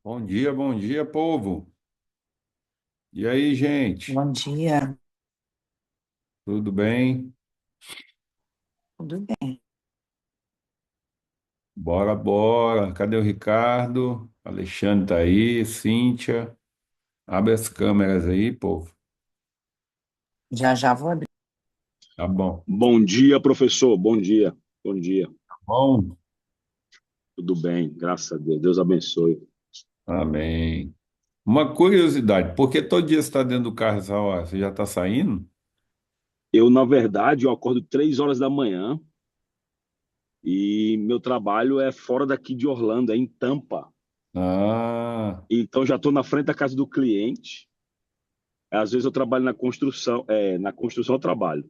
Bom dia, povo. E aí, gente? Bom dia, Tudo bem? tudo bem? Bora, bora. Cadê o Ricardo? Alexandre tá aí, Cíntia. Abre as câmeras aí, povo. Já já vou abrir. Tá bom. Bom dia, professor. Bom dia. Bom dia. Bom? Tudo bem, graças a Deus. Deus abençoe. Amém. Uma curiosidade, por que todo dia você está dentro do carro essa hora? Você já está saindo? Na verdade, eu acordo 3 horas da manhã e meu trabalho é fora daqui de Orlando, é em Tampa. Ah, Então, já estou na frente da casa do cliente. Às vezes eu trabalho na construção. Na construção eu trabalho.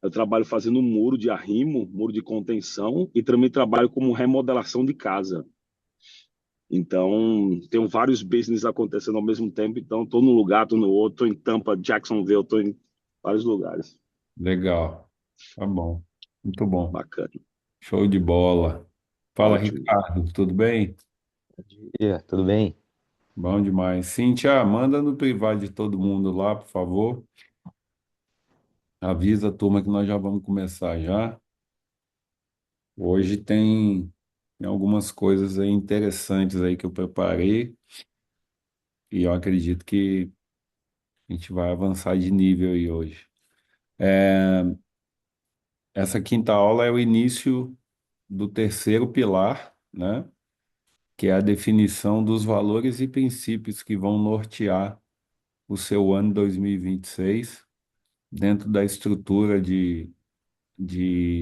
Eu trabalho fazendo muro de arrimo, muro de contenção e também trabalho como remodelação de casa. Então, tenho vários business acontecendo ao mesmo tempo. Então, estou num lugar, estou no outro, estou em Tampa, Jacksonville, estou em vários lugares. legal. Tá bom. Muito bom. Bacana. Show de bola. Fala, Ótimo. Ricardo, tudo bem? Bom dia, tudo bem? Bom demais. Cíntia, manda no privado de todo mundo lá, por favor. Avisa a turma que nós já vamos começar já. Hoje tem algumas coisas aí interessantes aí que eu preparei e eu acredito que a gente vai avançar de nível aí hoje. Essa quinta aula é o início do terceiro pilar, né? Que é a definição dos valores e princípios que vão nortear o seu ano 2026 dentro da estrutura de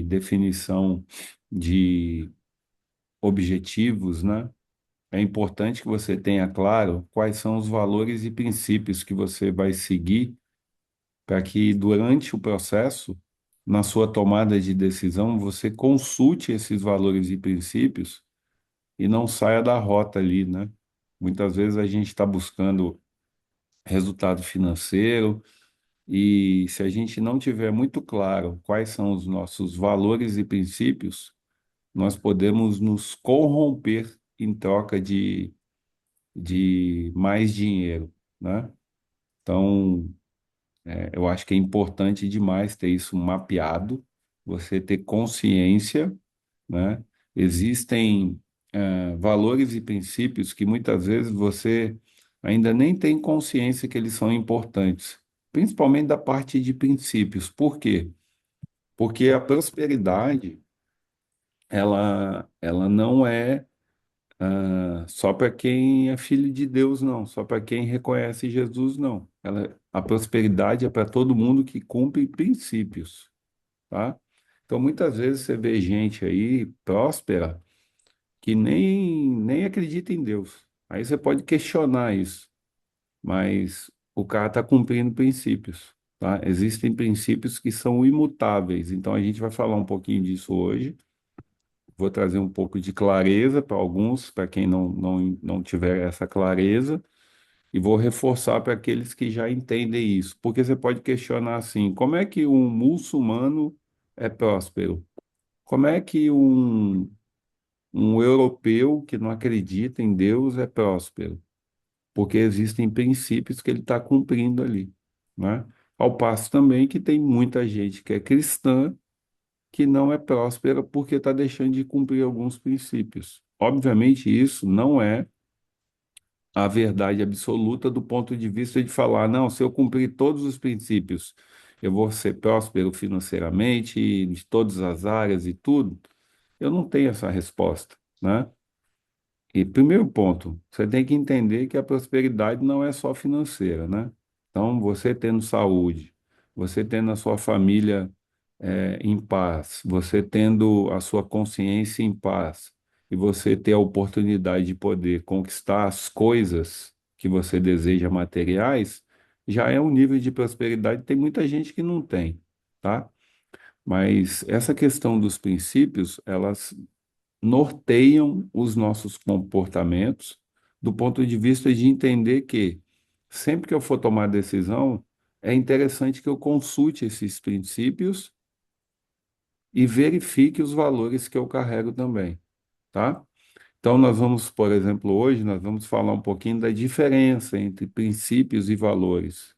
definição de objetivos, né? É importante que você tenha claro quais são os valores e princípios que você vai seguir para que durante o processo, na sua tomada de decisão, você consulte esses valores e princípios e não saia da rota ali, né? Muitas vezes a gente está buscando resultado financeiro e se a gente não tiver muito claro quais são os nossos valores e princípios, nós podemos nos corromper em troca de mais dinheiro, né? Então, eu acho que é importante demais ter isso mapeado, você ter consciência, né? Existem, valores e princípios que muitas vezes você ainda nem tem consciência que eles são importantes, principalmente da parte de princípios. Por quê? Porque a prosperidade, ela não é só para quem é filho de Deus, não. Só para quem reconhece Jesus, não. A prosperidade é para todo mundo que cumpre princípios, tá? Então, muitas vezes você vê gente aí próspera que nem acredita em Deus. Aí você pode questionar isso, mas o cara está cumprindo princípios, tá? Existem princípios que são imutáveis. Então, a gente vai falar um pouquinho disso hoje. Vou trazer um pouco de clareza para alguns, para quem não tiver essa clareza, e vou reforçar para aqueles que já entendem isso. Porque você pode questionar assim: como é que um muçulmano é próspero? Como é que um europeu que não acredita em Deus é próspero? Porque existem princípios que ele está cumprindo ali, né? Ao passo também que tem muita gente que é cristã que não é próspera porque está deixando de cumprir alguns princípios. Obviamente, isso não é a verdade absoluta do ponto de vista de falar, não, se eu cumprir todos os princípios, eu vou ser próspero financeiramente, de todas as áreas e tudo. Eu não tenho essa resposta, né? E primeiro ponto, você tem que entender que a prosperidade não é só financeira, né? Então, você tendo saúde, você tendo a sua família em paz, você tendo a sua consciência em paz, e você ter a oportunidade de poder conquistar as coisas que você deseja materiais, já é um nível de prosperidade que tem muita gente que não tem, tá? Mas essa questão dos princípios, elas norteiam os nossos comportamentos do ponto de vista de entender que sempre que eu for tomar decisão, é interessante que eu consulte esses princípios e verifique os valores que eu carrego também, tá? Então, nós vamos, por exemplo, hoje, nós vamos falar um pouquinho da diferença entre princípios e valores.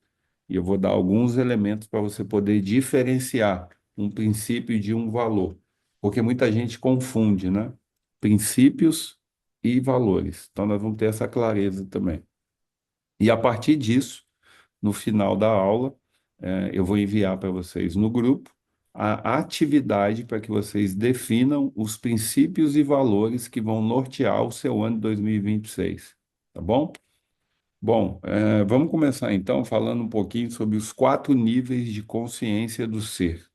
E eu vou dar alguns elementos para você poder diferenciar um princípio de um valor. Porque muita gente confunde, né? Princípios e valores. Então, nós vamos ter essa clareza também. E a partir disso, no final da aula, eu vou enviar para vocês no grupo a atividade para que vocês definam os princípios e valores que vão nortear o seu ano de 2026, tá bom? Bom, vamos começar então falando um pouquinho sobre os 4 níveis de consciência do ser.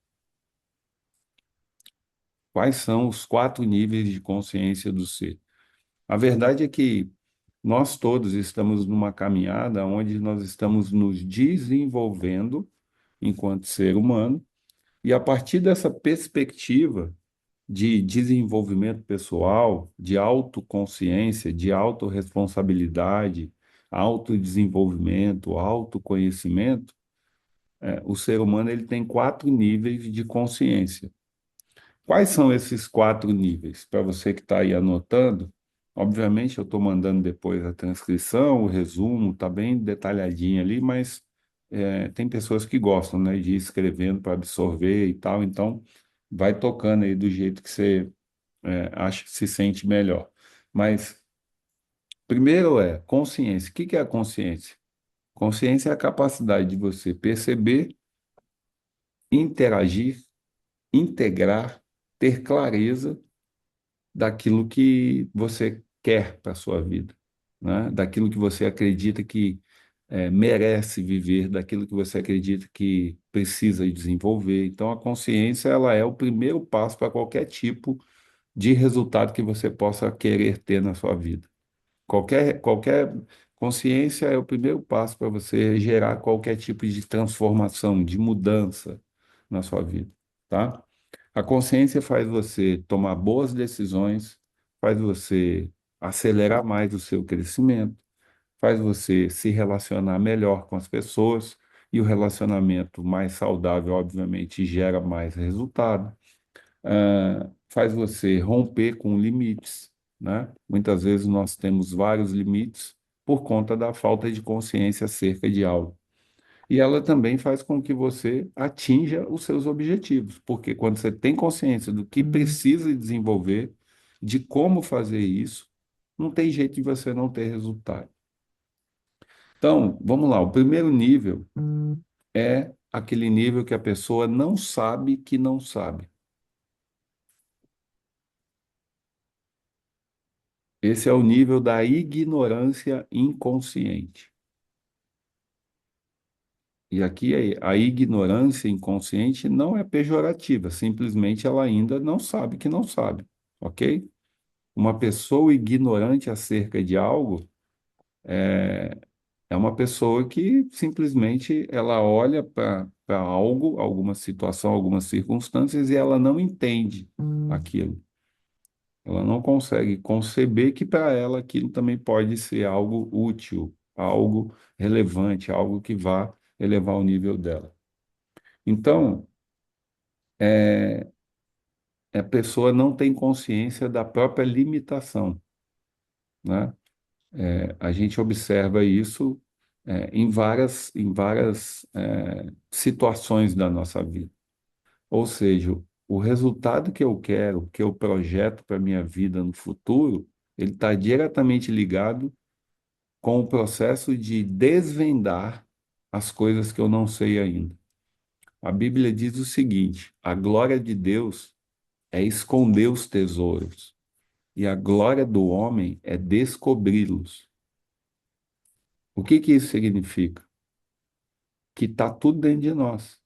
Quais são os 4 níveis de consciência do ser? A verdade é que nós todos estamos numa caminhada onde nós estamos nos desenvolvendo enquanto ser humano, e a partir dessa perspectiva de desenvolvimento pessoal, de autoconsciência, de autorresponsabilidade, autodesenvolvimento, autoconhecimento, o ser humano ele tem 4 níveis de consciência. Quais são esses 4 níveis? Para você que está aí anotando, obviamente eu estou mandando depois a transcrição, o resumo, está bem detalhadinho ali, mas tem pessoas que gostam, né, de ir escrevendo para absorver e tal, então vai tocando aí do jeito que você acha que se sente melhor. Mas primeiro é consciência. O que que é a consciência? Consciência é a capacidade de você perceber, interagir, integrar, ter clareza daquilo que você quer para a sua vida, né? Daquilo que você acredita que merece viver, daquilo que você acredita que precisa desenvolver. Então, a consciência ela é o primeiro passo para qualquer tipo de resultado que você possa querer ter na sua vida. Qualquer consciência é o primeiro passo para você gerar qualquer tipo de transformação, de mudança na sua vida, tá? A consciência faz você tomar boas decisões, faz você acelerar mais o seu crescimento, faz você se relacionar melhor com as pessoas, e o relacionamento mais saudável, obviamente, gera mais resultado. Faz você romper com limites, né? Muitas vezes nós temos vários limites por conta da falta de consciência acerca de algo. E ela também faz com que você atinja os seus objetivos, porque quando você tem consciência do que precisa desenvolver, de como fazer isso, não tem jeito de você não ter resultado. Então, vamos lá. O primeiro nível é aquele nível que a pessoa não sabe que não sabe. Esse é o nível da ignorância inconsciente. E aqui a ignorância inconsciente não é pejorativa, simplesmente ela ainda não sabe que não sabe, ok? Uma pessoa ignorante acerca de algo é uma pessoa que simplesmente ela olha para algo, alguma situação, algumas circunstâncias e ela não entende aquilo. Ela não consegue conceber que para ela aquilo também pode ser algo útil, algo relevante, algo que vá elevar o nível dela. Então, a pessoa não tem consciência da própria limitação, né? A gente observa isso em várias situações da nossa vida. Ou seja, o resultado que eu quero, que eu projeto para a minha vida no futuro, ele está diretamente ligado com o processo de desvendar as coisas que eu não sei ainda. A Bíblia diz o seguinte: a glória de Deus é esconder os tesouros, e a glória do homem é descobri-los. O que que isso significa? Que está tudo dentro de nós.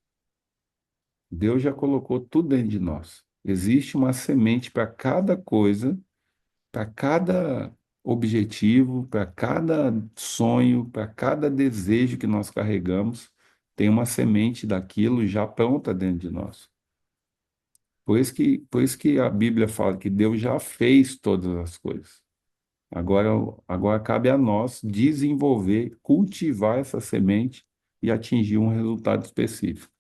Deus já colocou tudo dentro de nós. Existe uma semente para cada coisa, para cada objetivo, para cada sonho, para cada desejo que nós carregamos, tem uma semente daquilo já pronta dentro de nós. Por isso que a Bíblia fala que Deus já fez todas as coisas. Agora, agora cabe a nós desenvolver, cultivar essa semente e atingir um resultado específico.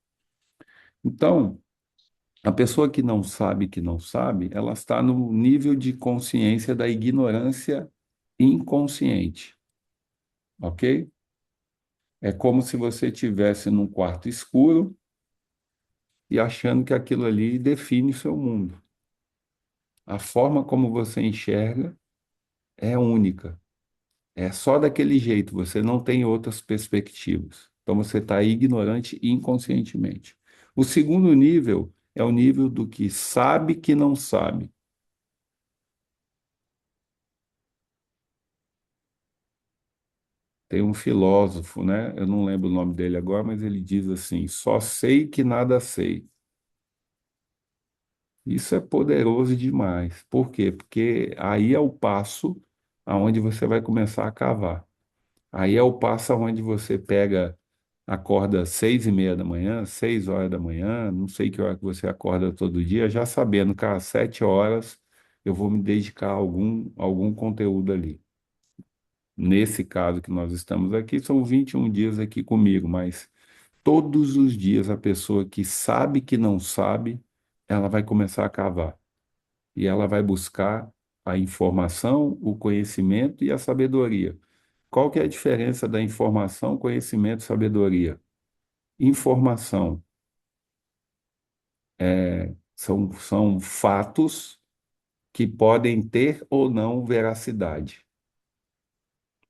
Então, A pessoa que não sabe, ela está no nível de consciência da ignorância inconsciente, ok? É como se você estivesse num quarto escuro e achando que aquilo ali define o seu mundo. A forma como você enxerga é única. É só daquele jeito, você não tem outras perspectivas. Então você está ignorante inconscientemente. O segundo nível é o nível do que sabe que não sabe. Tem um filósofo, né? Eu não lembro o nome dele agora, mas ele diz assim: só sei que nada sei. Isso é poderoso demais. Por quê? Porque aí é o passo aonde você vai começar a cavar. Aí é o passo aonde você pega, acorda 6:30 da manhã, 6 horas da manhã, não sei que hora que você acorda todo dia, já sabendo que às 7 horas eu vou me dedicar a algum conteúdo ali. Nesse caso que nós estamos aqui, são 21 dias aqui comigo, mas todos os dias a pessoa que sabe que não sabe, ela vai começar a cavar. E ela vai buscar a informação, o conhecimento e a sabedoria. Qual que é a diferença da informação, conhecimento e sabedoria? Informação são fatos que podem ter ou não veracidade.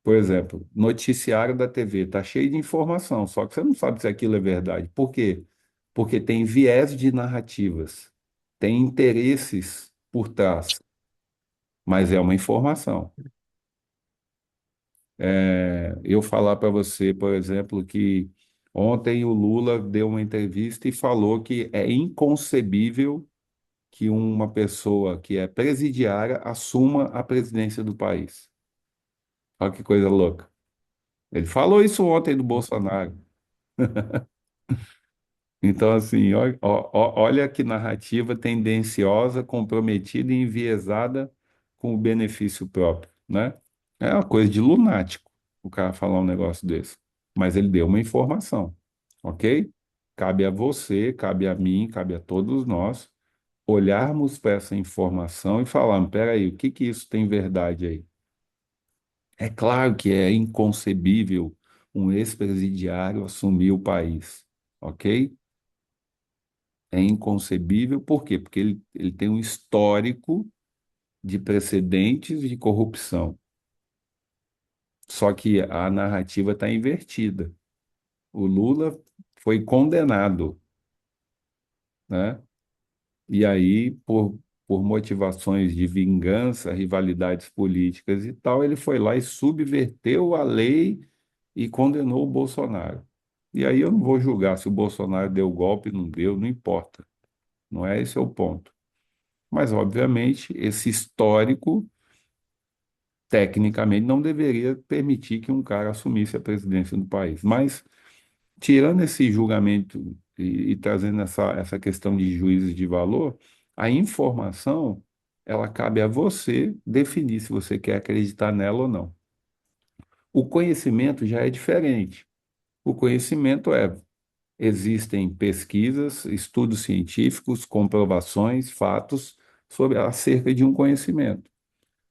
Por exemplo, noticiário da TV está cheio de informação, só que você não sabe se aquilo é verdade. Por quê? Porque tem viés de narrativas, tem interesses por trás, mas é uma informação. Eu falar para você, por exemplo, que ontem o Lula deu uma entrevista e falou que é inconcebível que uma pessoa que é presidiária assuma a presidência do país. Olha que coisa louca. Ele falou isso ontem do Bolsonaro. Então, assim, olha que narrativa tendenciosa, comprometida e enviesada com o benefício próprio, né? É uma coisa de lunático o cara falar um negócio desse. Mas ele deu uma informação, ok? Cabe a você, cabe a mim, cabe a todos nós olharmos para essa informação e falarmos, peraí, o que que isso tem verdade aí? É claro que é inconcebível um ex-presidiário assumir o país, ok? É inconcebível, por quê? Porque ele tem um histórico de precedentes de corrupção. Só que a narrativa está invertida. O Lula foi condenado, né? E aí, por motivações de vingança, rivalidades políticas e tal, ele foi lá e subverteu a lei e condenou o Bolsonaro. E aí eu não vou julgar se o Bolsonaro deu golpe, não deu, não importa. Não é esse o ponto. Mas, obviamente, esse histórico, tecnicamente, não deveria permitir que um cara assumisse a presidência do país. Mas, tirando esse julgamento e trazendo essa questão de juízes de valor, a informação, ela cabe a você definir se você quer acreditar nela ou não. O conhecimento já é diferente. O conhecimento existem pesquisas, estudos científicos, comprovações, fatos sobre acerca de um conhecimento.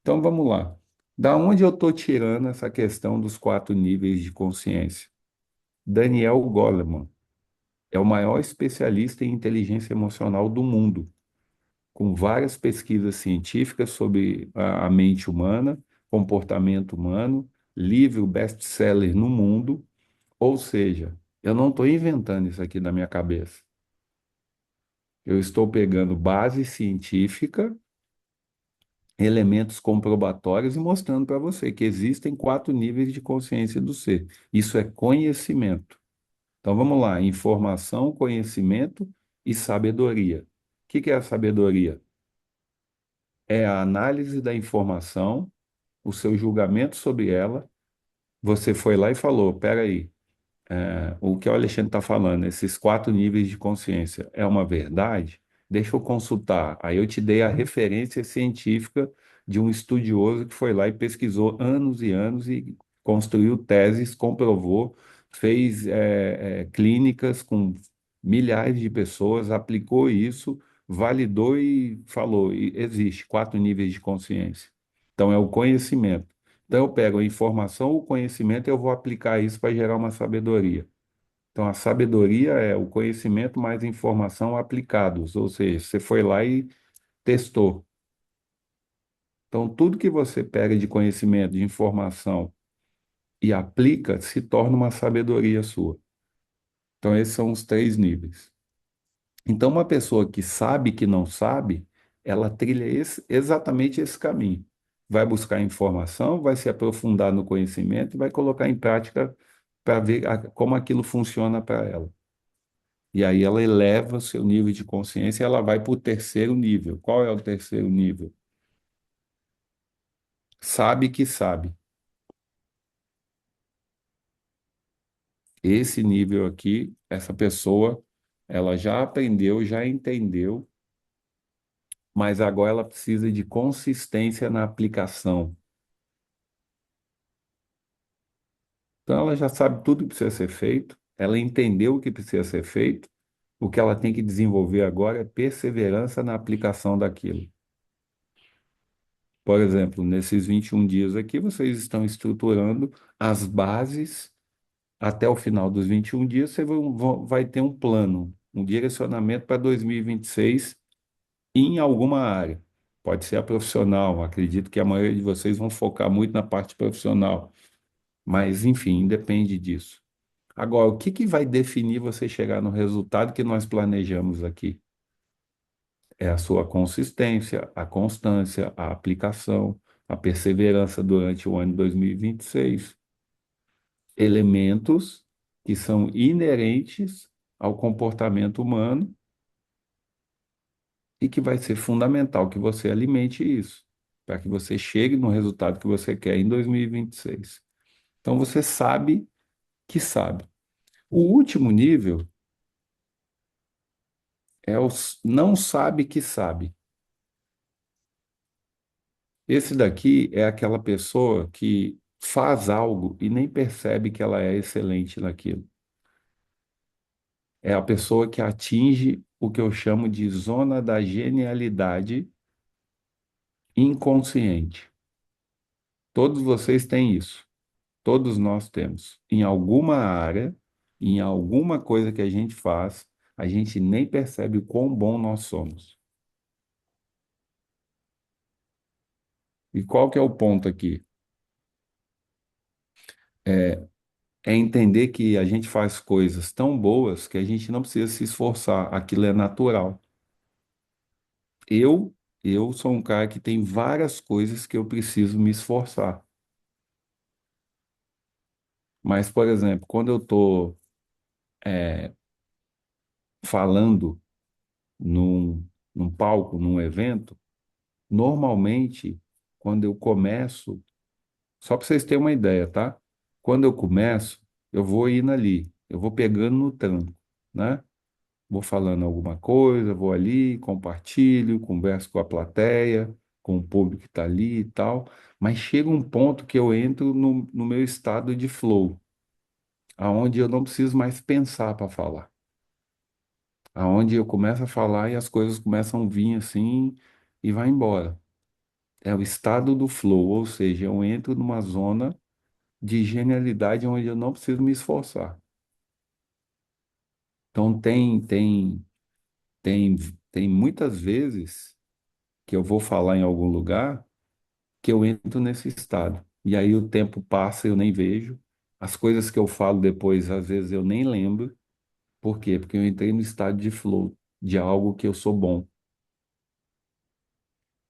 Então vamos lá. Da onde eu estou tirando essa questão dos 4 níveis de consciência? Daniel Goleman é o maior especialista em inteligência emocional do mundo, com várias pesquisas científicas sobre a mente humana, comportamento humano, livro best-seller no mundo. Ou seja, eu não estou inventando isso aqui na minha cabeça. Eu estou pegando base científica, elementos comprobatórios e mostrando para você que existem 4 níveis de consciência do ser. Isso é conhecimento. Então vamos lá: informação, conhecimento e sabedoria. O que que é a sabedoria? É a análise da informação, o seu julgamento sobre ela. Você foi lá e falou: peraí, o que o Alexandre está falando, esses 4 níveis de consciência, é uma verdade? Deixa eu consultar. Aí eu te dei a referência científica de um estudioso que foi lá e pesquisou anos e anos e construiu teses, comprovou, fez clínicas com milhares de pessoas, aplicou isso validou e falou, e existe 4 níveis de consciência. Então, é o conhecimento. Então, eu pego a informação, o conhecimento e eu vou aplicar isso para gerar uma sabedoria. Então, a sabedoria é o conhecimento mais informação aplicados, ou seja, você foi lá e testou. Então, tudo que você pega de conhecimento, de informação e aplica, se torna uma sabedoria sua. Então, esses são os 3 níveis. Então, uma pessoa que sabe que não sabe, ela trilha exatamente esse caminho. Vai buscar informação, vai se aprofundar no conhecimento e vai colocar em prática para ver como aquilo funciona para ela. E aí ela eleva o seu nível de consciência e ela vai para o terceiro nível. Qual é o terceiro nível? Sabe que sabe. Esse nível aqui, essa pessoa, ela já aprendeu, já entendeu, mas agora ela precisa de consistência na aplicação. Então ela já sabe tudo que precisa ser feito, ela entendeu o que precisa ser feito, o que ela tem que desenvolver agora é perseverança na aplicação daquilo. Por exemplo, nesses 21 dias aqui, vocês estão estruturando as bases. Até o final dos 21 dias, você vai ter um plano, um direcionamento para 2026 em alguma área. Pode ser a profissional, acredito que a maioria de vocês vão focar muito na parte profissional, mas enfim, depende disso. Agora, o que que vai definir você chegar no resultado que nós planejamos aqui? É a sua consistência, a constância, a aplicação, a perseverança durante o ano de 2026. Elementos que são inerentes ao comportamento humano e que vai ser fundamental que você alimente isso, para que você chegue no resultado que você quer em 2026. Então você sabe que sabe. O último nível é o não sabe que sabe. Esse daqui é aquela pessoa que faz algo e nem percebe que ela é excelente naquilo. É a pessoa que atinge o que eu chamo de zona da genialidade inconsciente. Todos vocês têm isso. Todos nós temos. Em alguma área, em alguma coisa que a gente faz, a gente nem percebe o quão bom nós somos. E qual que é o ponto aqui? É, é entender que a gente faz coisas tão boas que a gente não precisa se esforçar. Aquilo é natural. Eu, eu sou um cara que tem várias coisas que eu preciso me esforçar. Mas, por exemplo, quando eu estou falando num palco, num evento, normalmente, quando eu começo, só para vocês terem uma ideia, tá? Quando eu começo, eu vou indo ali, eu vou pegando no tranco, né? Vou falando alguma coisa, vou ali, compartilho, converso com a plateia, com o público que está ali e tal, mas chega um ponto que eu entro no meu estado de flow, aonde eu não preciso mais pensar para falar. Aonde eu começo a falar e as coisas começam a vir assim e vai embora. É o estado do flow, ou seja, eu entro numa zona de genialidade onde eu não preciso me esforçar. Então tem, tem muitas vezes que eu vou falar em algum lugar que eu entro nesse estado. E aí o tempo passa, eu nem vejo. As coisas que eu falo depois, às vezes eu nem lembro. Por quê? Porque eu entrei no estado de flow, de algo que eu sou bom.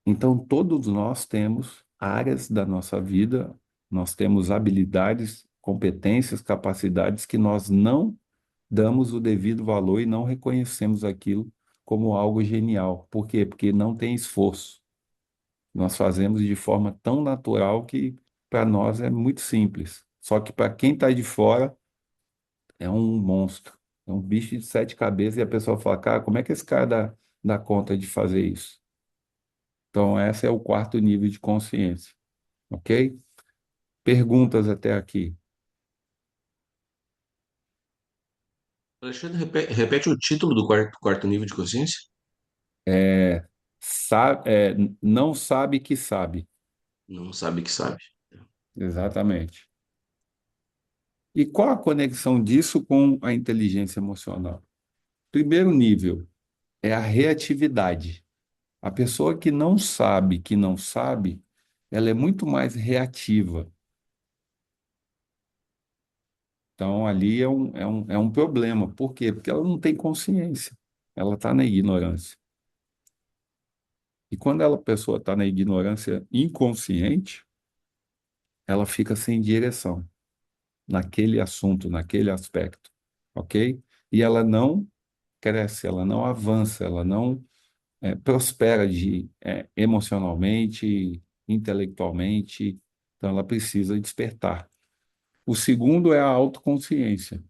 Então, todos nós temos áreas da nossa vida, nós temos habilidades, competências, capacidades que nós não damos o devido valor e não reconhecemos aquilo como algo genial. Por quê? Porque não tem esforço. Nós fazemos de forma tão natural que para nós é muito simples. Só que para quem está de fora é um monstro, é um bicho de 7 cabeças e a pessoa fala, cara, como é que esse cara dá conta de fazer isso? Então, esse é o quarto nível de consciência, ok? Perguntas até aqui. Alexandre, repete o título do quarto nível de consciência? Não sabe que sabe. Não sabe que sabe. Exatamente. E qual a conexão disso com a inteligência emocional? Primeiro nível é a reatividade. A pessoa que não sabe, ela é muito mais reativa. Então, ali é um problema. Por quê? Porque ela não tem consciência. Ela está na ignorância. E quando a pessoa está na ignorância inconsciente, ela fica sem direção naquele assunto, naquele aspecto, ok? E ela não cresce, ela não avança, ela não prospera emocionalmente, intelectualmente. Então, ela precisa despertar. O segundo é a autoconsciência.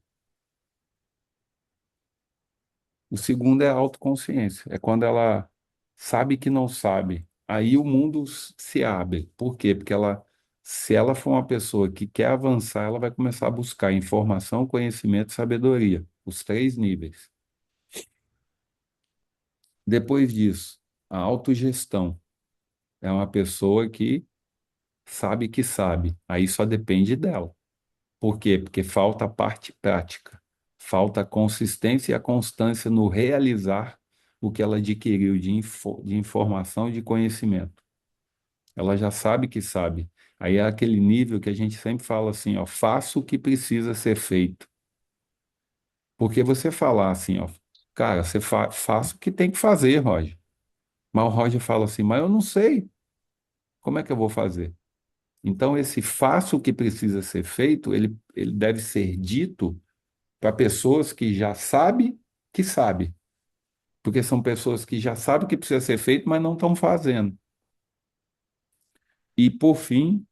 O segundo é a autoconsciência. É quando ela sabe que não sabe. Aí o mundo se abre. Por quê? Porque se ela for uma pessoa que quer avançar, ela vai começar a buscar informação, conhecimento e sabedoria. Os três níveis. Depois disso, a autogestão. É uma pessoa que sabe. Aí só depende dela. Por quê? Porque falta a parte prática, falta a consistência e a constância no realizar o que ela adquiriu de informação e de conhecimento. Ela já sabe que sabe. Aí é aquele nível que a gente sempre fala assim, ó, faça o que precisa ser feito. Porque você falar assim, ó, cara, faça o que tem que fazer, Roger. Mas o Roger fala assim, mas eu não sei. Como é que eu vou fazer? Então, esse faça o que precisa ser feito, ele deve ser dito para pessoas que já sabem que sabe, porque são pessoas que já sabem que precisa ser feito, mas não estão fazendo. E, por fim,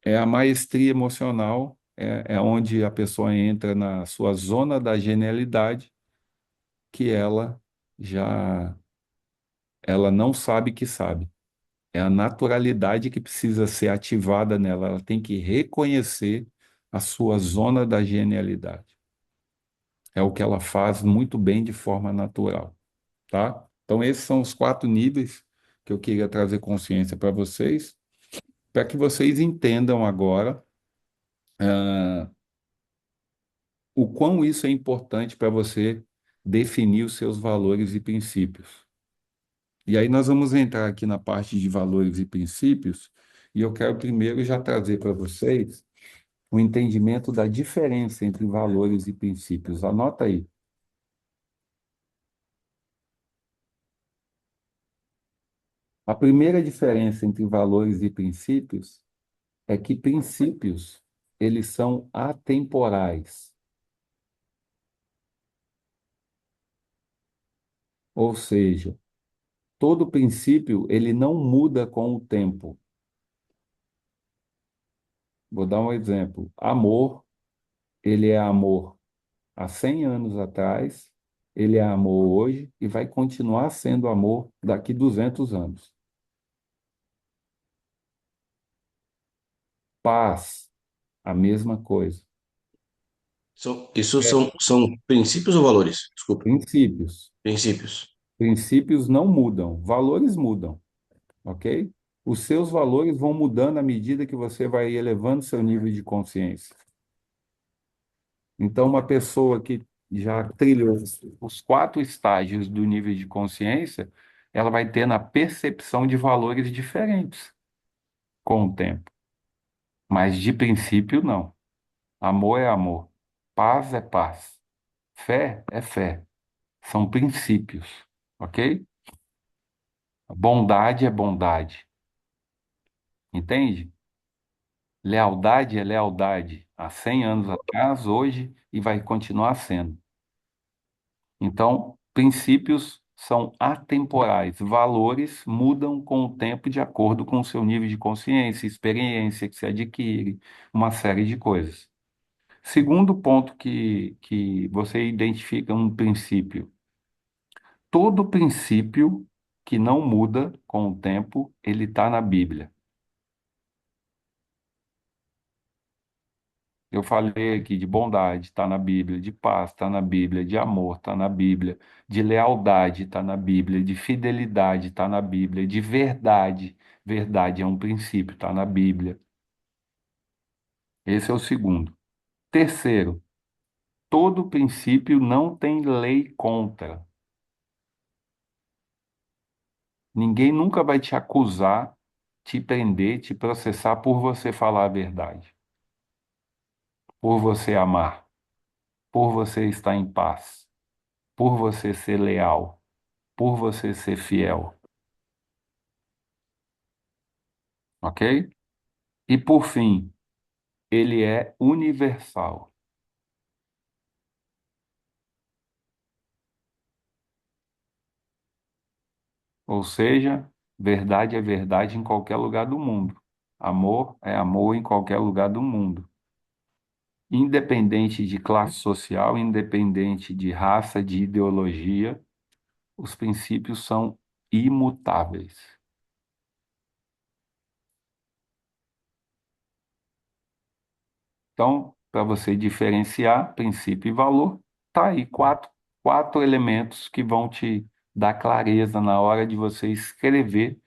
é a maestria emocional, é onde a pessoa entra na sua zona da genialidade, que já ela não sabe que sabe. É a naturalidade que precisa ser ativada nela. Ela tem que reconhecer a sua zona da genialidade. É o que ela faz muito bem de forma natural, tá? Então, esses são os quatro níveis que eu queria trazer consciência para vocês, para que vocês entendam agora o quão isso é importante para você definir os seus valores e princípios. E aí nós vamos entrar aqui na parte de valores e princípios, e eu quero primeiro já trazer para vocês o entendimento da diferença entre valores e princípios. Anota aí. A primeira diferença entre valores e princípios é que princípios, eles são atemporais. Ou seja, todo princípio, ele não muda com o tempo. Vou dar um exemplo. Amor, ele é amor há 100 anos atrás, ele é amor hoje e vai continuar sendo amor daqui 200 anos. Paz, a mesma coisa. Isso É, são princípios ou valores? Desculpa. princípios. Princípios. Princípios não mudam, valores mudam, ok? Os seus valores vão mudando à medida que você vai elevando seu nível de consciência. Então, uma pessoa que já trilhou os quatro estágios do nível de consciência, ela vai ter na percepção de valores diferentes com o tempo. Mas, de princípio, não. Amor é amor. Paz é paz. Fé é fé. São princípios, ok? Bondade é bondade. Entende? Lealdade é lealdade. Há 100 anos atrás, hoje, e vai continuar sendo. Então, princípios são atemporais, valores mudam com o tempo de acordo com o seu nível de consciência, experiência que se adquire, uma série de coisas. Segundo ponto que você identifica um princípio. Todo princípio que não muda com o tempo, ele está na Bíblia. Eu falei aqui de bondade, está na Bíblia, de paz, está na Bíblia, de amor, está na Bíblia, de lealdade, está na Bíblia, de fidelidade, está na Bíblia, de verdade. Verdade é um princípio, está na Bíblia. Esse é o segundo. Terceiro, todo princípio não tem lei contra. Ninguém nunca vai te acusar, te prender, te processar por você falar a verdade, por você amar, por você estar em paz, por você ser leal, por você ser fiel, ok? E por fim, ele é universal, ou seja, verdade é verdade em qualquer lugar do mundo. Amor é amor em qualquer lugar do mundo. Independente de classe social, independente de raça, de ideologia, os princípios são imutáveis. Então, para você diferenciar princípio e valor, tá aí quatro elementos que vão te dar clareza na hora de você escrever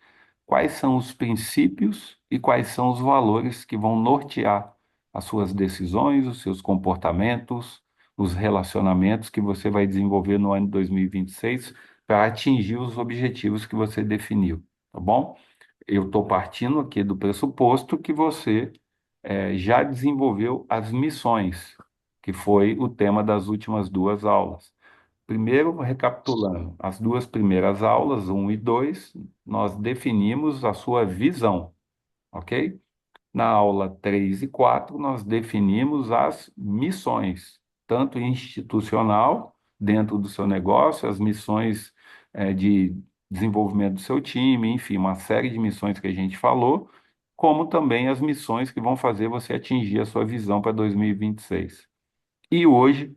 quais são os princípios e quais são os valores que vão nortear as suas decisões, os seus comportamentos, os relacionamentos que você vai desenvolver no ano de 2026 para atingir os objetivos que você definiu, tá bom? Eu estou partindo aqui do pressuposto que você já desenvolveu as missões, que foi o tema das últimas duas aulas. Primeiro, recapitulando, as duas primeiras aulas, um e 2, nós definimos a sua visão, ok? Na aula 3 e 4, nós definimos as missões, tanto institucional, dentro do seu negócio, as missões de desenvolvimento do seu time, enfim, uma série de missões que a gente falou, como também as missões que vão fazer você atingir a sua visão para 2026. E hoje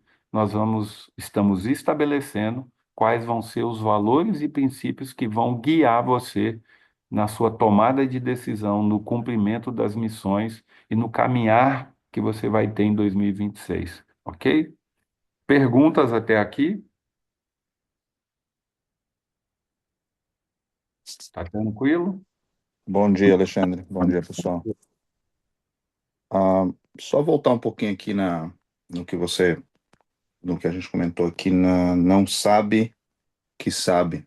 estamos estabelecendo quais vão ser os valores e princípios que vão guiar você na sua tomada de decisão, no cumprimento das missões e no caminhar que você vai ter em 2026, ok? Perguntas até aqui? Tá tranquilo? Bom dia, Alexandre. Bom dia, pessoal. Ah, só voltar um pouquinho aqui no que você, no que a gente comentou aqui, não sabe que sabe.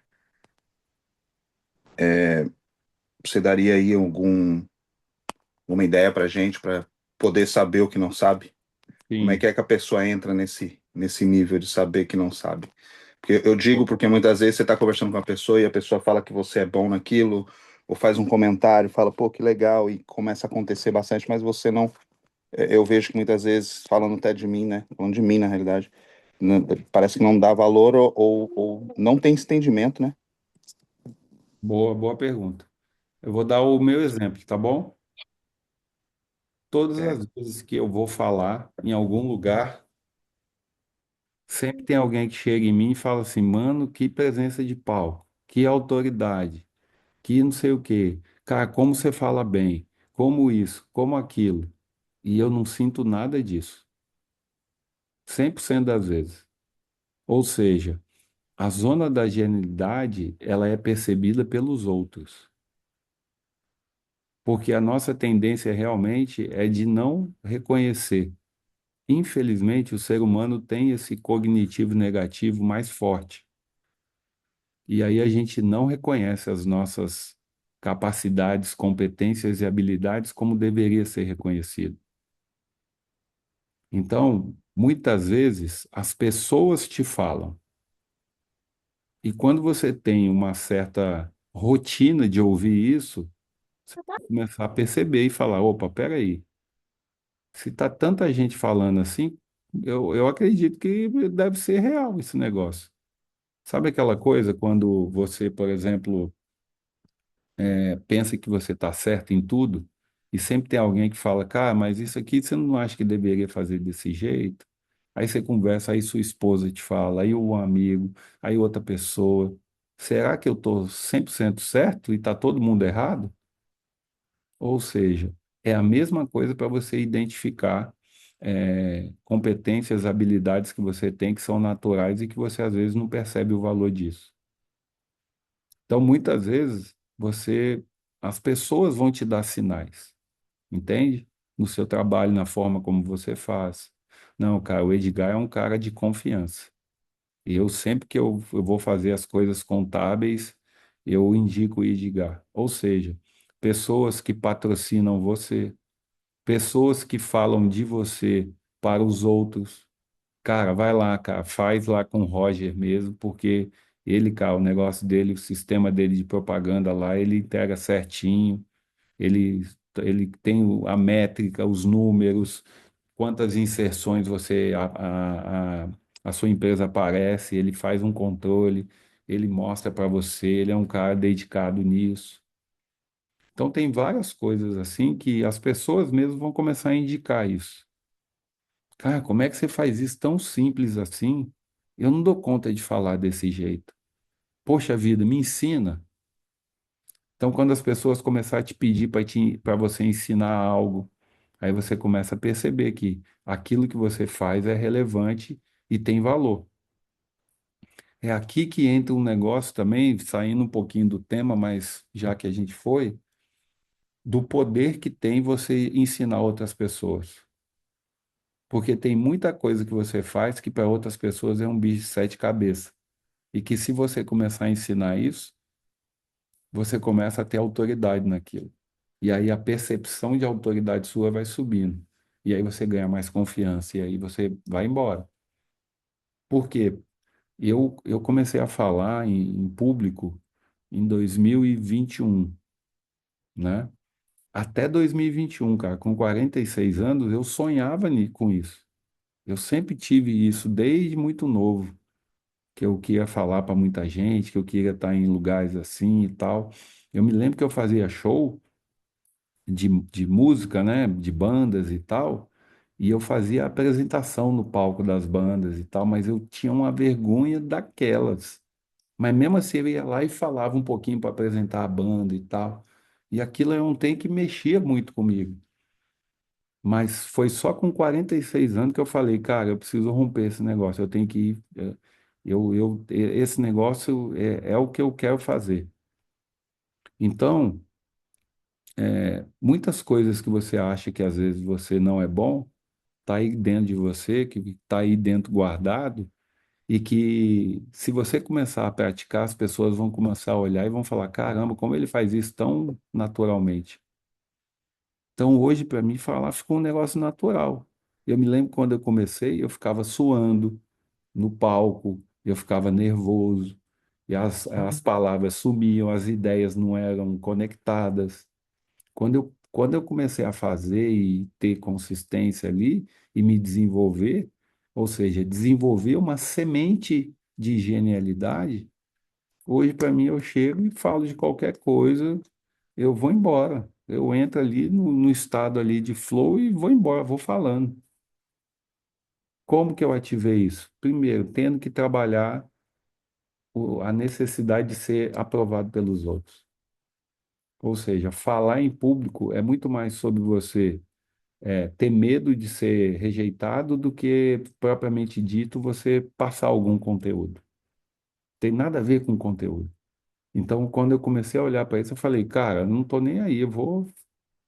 Você daria aí uma ideia para gente para poder saber o que não sabe? Como Sim. é que a pessoa entra nesse nível de saber que não sabe? Porque eu digo porque muitas vezes você está conversando com uma pessoa e a pessoa fala que você é bom naquilo, ou faz um comentário, fala, pô, que legal, e começa a acontecer bastante, mas você não. Eu vejo que muitas vezes, falando até de mim, né? Falando de mim, na realidade, parece que não dá valor ou não tem entendimento, né? Boa pergunta. Eu vou dar o meu exemplo, tá bom? Todas É, as vezes que eu vou falar em algum lugar, sempre tem alguém que chega em mim e fala assim, mano, que presença de palco, que autoridade, que não sei o quê. Cara, como você fala bem, como isso, como aquilo. E eu não sinto nada disso, 100% das vezes. Ou seja, a zona da genialidade, ela é percebida pelos outros. Porque a nossa tendência realmente é de não reconhecer. Infelizmente, o ser humano tem esse cognitivo negativo mais forte. E aí a gente não reconhece as nossas capacidades, competências e habilidades como deveria ser reconhecido. Então, muitas vezes, as pessoas te falam. E quando você tem uma certa rotina de ouvir isso, você vai começar a perceber e falar: opa, peraí, se tá tanta gente falando assim, eu acredito que deve ser real esse negócio. Sabe aquela coisa quando você, por exemplo, pensa que você está certo em tudo, e sempre tem alguém que fala, cara, mas isso aqui você não acha que deveria fazer desse jeito? Aí você conversa, aí sua esposa te fala, aí um amigo, aí outra pessoa. Será que eu estou 100% certo e está todo mundo errado? Ou seja, é a mesma coisa para você identificar competências, habilidades que você tem que são naturais e que você às vezes não percebe o valor disso. Então, muitas vezes, as pessoas vão te dar sinais, entende? No seu trabalho, na forma como você faz. Não, cara, o Edgar é um cara de confiança. E eu sempre que eu vou fazer as coisas contábeis, eu indico o Edgar. Ou seja, pessoas que patrocinam você, pessoas que falam de você para os outros. Cara, vai lá, cara, faz lá com o Roger mesmo, porque ele, cara, o negócio dele, o sistema dele de propaganda lá, ele entrega certinho, ele tem a métrica, os números, quantas inserções a sua empresa aparece, ele faz um controle, ele mostra para você, ele é um cara dedicado nisso. Então tem várias coisas assim que as pessoas mesmo vão começar a indicar isso. Cara, como é que você faz isso tão simples assim? Eu não dou conta de falar desse jeito. Poxa vida, me ensina. Então, quando as pessoas começarem a te pedir para você ensinar algo, aí você começa a perceber que aquilo que você faz é relevante e tem valor. É aqui que entra um negócio também, saindo um pouquinho do tema, mas já que a gente foi, do poder que tem você ensinar outras pessoas. Porque tem muita coisa que você faz que para outras pessoas é um bicho de sete cabeças. E que se você começar a ensinar isso, você começa a ter autoridade naquilo. E aí a percepção de autoridade sua vai subindo. E aí você ganha mais confiança. E aí você vai embora. Por quê? Eu comecei a falar em público em 2021, né? Até 2021, cara, com 46 anos, eu sonhava com isso. Eu sempre tive isso desde muito novo, que eu queria falar para muita gente, que eu queria estar em lugares assim e tal. Eu me lembro que eu fazia show de música, né, de bandas e tal, e eu fazia apresentação no palco das bandas e tal, mas eu tinha uma vergonha daquelas. Mas mesmo assim eu ia lá e falava um pouquinho para apresentar a banda e tal. E aquilo é um trem que mexia muito comigo. Mas foi só com 46 anos que eu falei, cara, eu preciso romper esse negócio, eu tenho que ir. Esse negócio é o que eu quero fazer. Então, muitas coisas que você acha que às vezes você não é bom, tá aí dentro de você, que tá aí dentro guardado, e que se você começar a praticar, as pessoas vão começar a olhar e vão falar, caramba, como ele faz isso tão naturalmente. Então, hoje, para mim, falar ficou um negócio natural. Eu me lembro quando eu comecei, eu ficava suando no palco, eu ficava nervoso, e as palavras sumiam, as ideias não eram conectadas. Quando eu comecei a fazer e ter consistência ali e me desenvolver, ou seja, desenvolver uma semente de genialidade, hoje para mim eu chego e falo de qualquer coisa, eu vou embora. Eu entro ali no estado ali de flow e vou embora, vou falando. Como que eu ativei isso? Primeiro, tendo que trabalhar a necessidade de ser aprovado pelos outros. Ou seja, falar em público é muito mais sobre você ter medo de ser rejeitado do que, propriamente dito, você passar algum conteúdo. Tem nada a ver com conteúdo. Então, quando eu comecei a olhar para isso, eu falei, cara, não estou nem aí, eu vou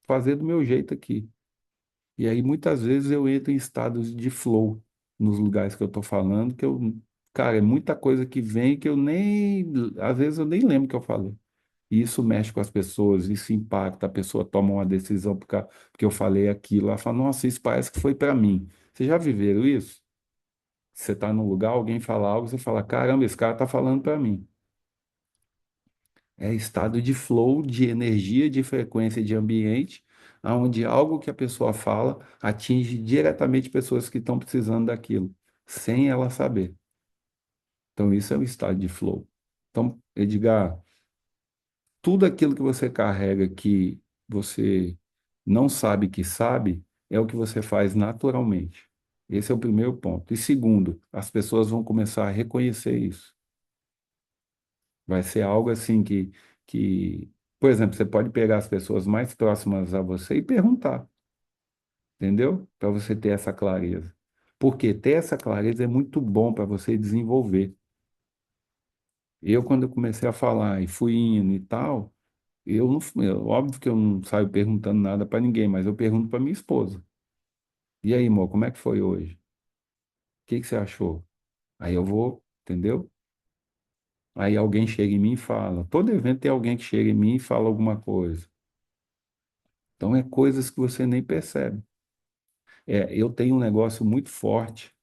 fazer do meu jeito aqui. E aí, muitas vezes, eu entro em estados de flow nos lugares que eu estou falando, cara, é muita coisa que vem que às vezes eu nem lembro o que eu falei. E isso mexe com as pessoas, isso impacta, a pessoa toma uma decisão porque eu falei aquilo, ela fala, nossa, isso parece que foi para mim. Vocês já viveram isso? Você está num lugar, alguém fala algo, você fala, caramba, esse cara está falando para mim. É estado de flow, de energia, de frequência de ambiente, onde algo que a pessoa fala atinge diretamente pessoas que estão precisando daquilo, sem ela saber. Então, isso é um estado de flow. Então, Edgar, tudo aquilo que você carrega que você não sabe que sabe, é o que você faz naturalmente. Esse é o primeiro ponto. E segundo, as pessoas vão começar a reconhecer isso. Vai ser algo assim por exemplo, você pode pegar as pessoas mais próximas a você e perguntar. entendeu? Para você ter essa clareza. Porque ter essa clareza é muito bom para você desenvolver. Quando eu comecei a falar e fui indo e tal, eu não, óbvio que eu não saio perguntando nada para ninguém, mas eu pergunto para minha esposa. E aí, amor, como é que foi hoje? O que que você achou? Aí eu vou, entendeu? Aí alguém chega em mim e fala. Todo evento tem alguém que chega em mim e fala alguma coisa. Então é coisas que você nem percebe. Eu tenho um negócio muito forte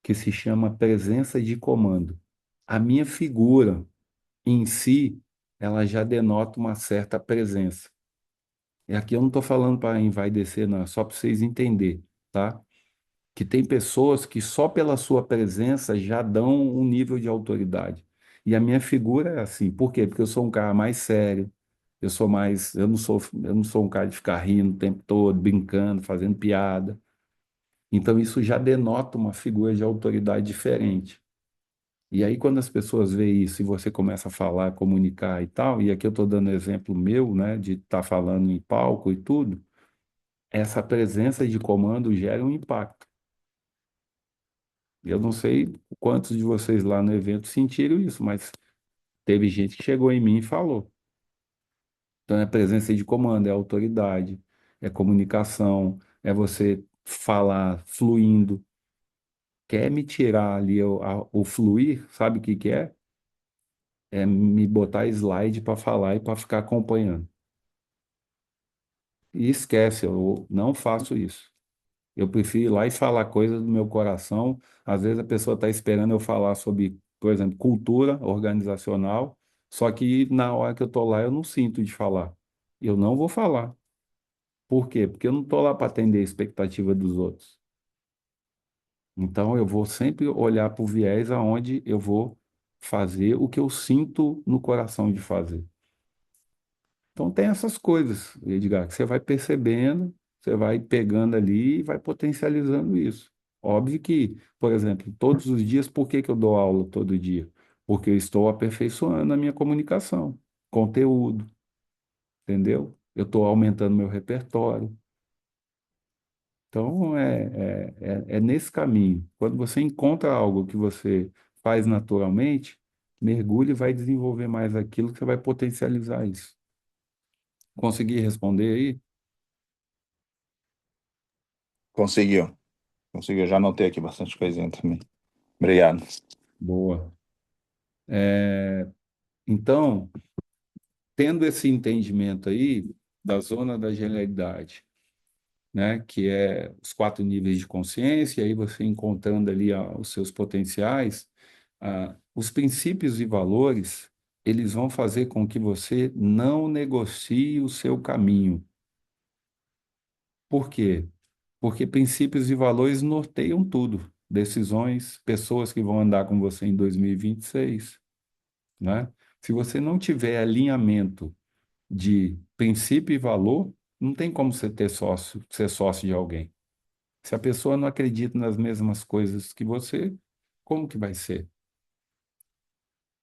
que se chama presença de comando. A minha figura em si, ela já denota uma certa presença. E aqui eu não estou falando para envaidecer, não, é só para vocês entenderem, tá? Que tem pessoas que só pela sua presença já dão um nível de autoridade. E a minha figura é assim. Por quê? Porque eu sou um cara mais sério, eu não sou um cara de ficar rindo o tempo todo, brincando, fazendo piada. Então isso já denota uma figura de autoridade diferente. E aí, quando as pessoas veem isso e você começa a falar, comunicar e tal, e aqui eu estou dando exemplo meu, né, de estar falando em palco e tudo, essa presença de comando gera um impacto. Eu não sei quantos de vocês lá no evento sentiram isso, mas teve gente que chegou em mim e falou. Então, é presença de comando, é autoridade, é comunicação, é você falar fluindo. Quer me tirar ali o fluir, sabe o que que é? É me botar slide para falar e para ficar acompanhando. E esquece, eu não faço isso. Eu prefiro ir lá e falar coisas do meu coração. Às vezes a pessoa está esperando eu falar sobre, por exemplo, cultura organizacional, só que na hora que eu estou lá eu não sinto de falar. Eu não vou falar. Por quê? Porque eu não estou lá para atender a expectativa dos outros. Então eu vou sempre olhar para o viés aonde eu vou fazer o que eu sinto no coração de fazer. Então tem essas coisas, Edgar, que você vai percebendo, você vai pegando ali e vai potencializando isso. Óbvio que, por exemplo, todos os dias, por que que eu dou aula todo dia? Porque eu estou aperfeiçoando a minha comunicação, conteúdo, entendeu? Eu estou aumentando meu repertório. Então é nesse caminho. Quando você encontra algo que você faz naturalmente, mergulhe e vai desenvolver mais aquilo que você vai potencializar isso. Consegui responder aí? Conseguiu. Conseguiu. Já anotei aqui bastante coisinha também. Obrigado. Boa. Então, tendo esse entendimento aí da zona da genialidade, né, que é os 4 níveis de consciência, e aí você encontrando ali os seus potenciais, os princípios e valores, eles vão fazer com que você não negocie o seu caminho. Por quê? Porque princípios e valores norteiam tudo. Decisões, pessoas que vão andar com você em 2026, né? Se você não tiver alinhamento de princípio e valor, não tem como você ter sócio, ser sócio de alguém. Se a pessoa não acredita nas mesmas coisas que você, como que vai ser?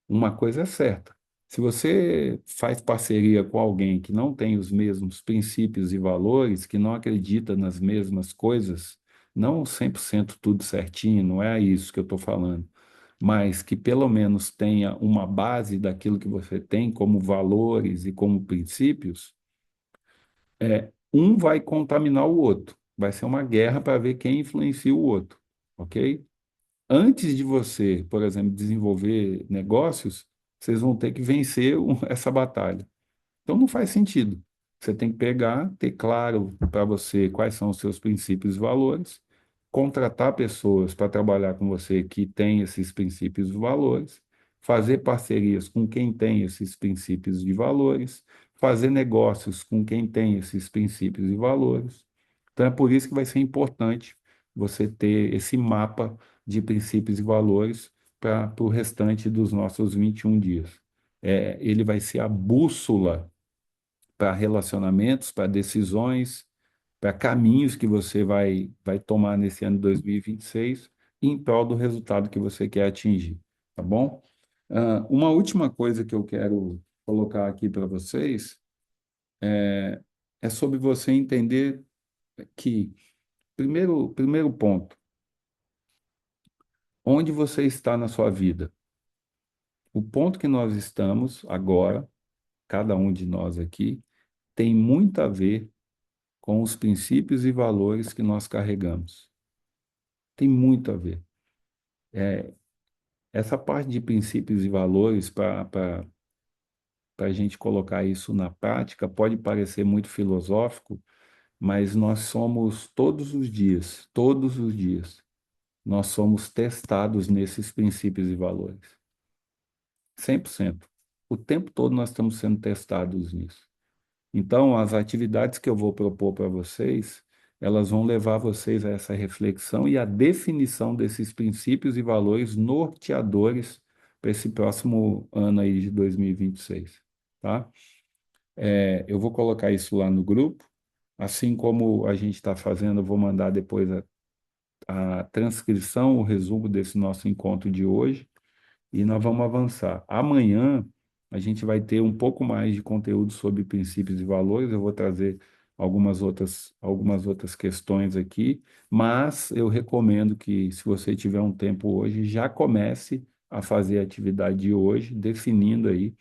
Uma coisa é certa. Se você faz parceria com alguém que não tem os mesmos princípios e valores, que não acredita nas mesmas coisas, não 100% tudo certinho, não é isso que eu estou falando, mas que pelo menos tenha uma base daquilo que você tem como valores e como princípios, um vai contaminar o outro. Vai ser uma guerra para ver quem influencia o outro, ok? Antes de você, por exemplo, desenvolver negócios, vocês vão ter que vencer essa batalha. Então não faz sentido. Você tem que pegar, ter claro para você quais são os seus princípios e valores, contratar pessoas para trabalhar com você que têm esses princípios e valores, fazer parcerias com quem tem esses princípios e valores, fazer negócios com quem tem esses princípios e valores. Então é por isso que vai ser importante você ter esse mapa de princípios e valores para o restante dos nossos 21 dias. Ele vai ser a bússola para relacionamentos, para decisões, para caminhos que você vai tomar nesse ano de 2026 em prol do resultado que você quer atingir, tá bom? Uma última coisa que eu quero colocar aqui para vocês é sobre você entender que primeiro ponto, onde você está na sua vida? O ponto que nós estamos agora, cada um de nós aqui, tem muito a ver com os princípios e valores que nós carregamos. Tem muito a ver. Essa parte de princípios e valores, para a gente colocar isso na prática, pode parecer muito filosófico, mas nós somos todos os dias, nós somos testados nesses princípios e valores. 100%. O tempo todo nós estamos sendo testados nisso. Então, as atividades que eu vou propor para vocês, elas vão levar vocês a essa reflexão e a definição desses princípios e valores norteadores para esse próximo ano aí de 2026, tá? Eu vou colocar isso lá no grupo, assim como a gente está fazendo, eu vou mandar depois a transcrição, o resumo desse nosso encontro de hoje e nós vamos avançar. Amanhã a gente vai ter um pouco mais de conteúdo sobre princípios e valores. Eu vou trazer algumas outras questões aqui, mas eu recomendo que, se você tiver um tempo hoje, já comece a fazer a atividade de hoje, definindo aí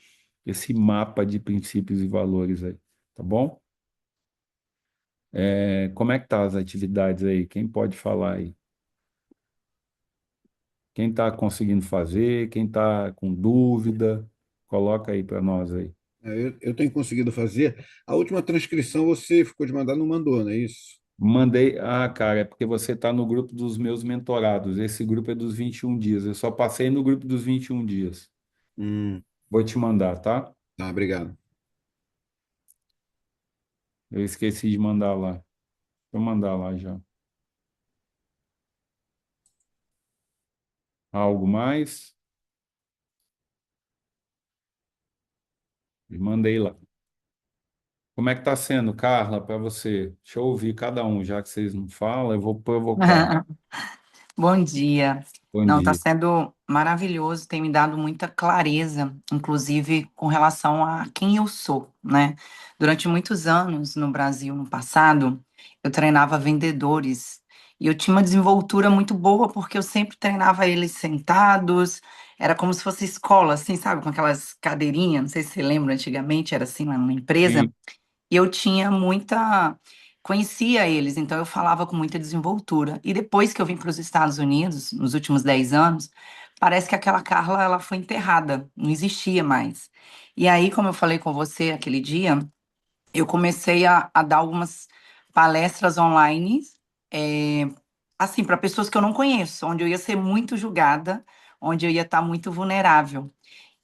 esse mapa de princípios e valores aí, tá bom? Como é que tá as atividades aí? Quem pode falar aí? Quem está conseguindo fazer, quem está com dúvida, coloca aí para nós aí. Eu tenho conseguido fazer. A última transcrição você ficou de mandar, não mandou, não é isso? Mandei, cara, é porque você está no grupo dos meus mentorados. Esse grupo é dos 21 dias. Eu só passei no grupo dos 21 dias. Hum, Vou te mandar, tá? tá, obrigado. Eu esqueci de mandar lá. Vou mandar lá já. Algo mais? Mandei lá. Como é que tá sendo, Carla, para você? Deixa eu ouvir cada um, já que vocês não falam, eu vou provocar. Bom dia. Bom Não, está dia. sendo maravilhoso, tem me dado muita clareza, inclusive com relação a quem eu sou, né? Durante muitos anos no Brasil, no passado, eu treinava vendedores e eu tinha uma desenvoltura muito boa porque eu sempre treinava eles sentados, era como se fosse escola, assim, sabe? Com aquelas cadeirinhas, não sei se você lembra, antigamente era assim, lá numa empresa. Sim. E eu tinha muita. Conhecia eles, então eu falava com muita desenvoltura. E depois que eu vim para os Estados Unidos, nos últimos 10 anos, parece que aquela Carla ela foi enterrada, não existia mais. E aí, como eu falei com você aquele dia, eu comecei a dar algumas palestras online, é, assim, para pessoas que eu não conheço, onde eu ia ser muito julgada, onde eu ia estar muito vulnerável.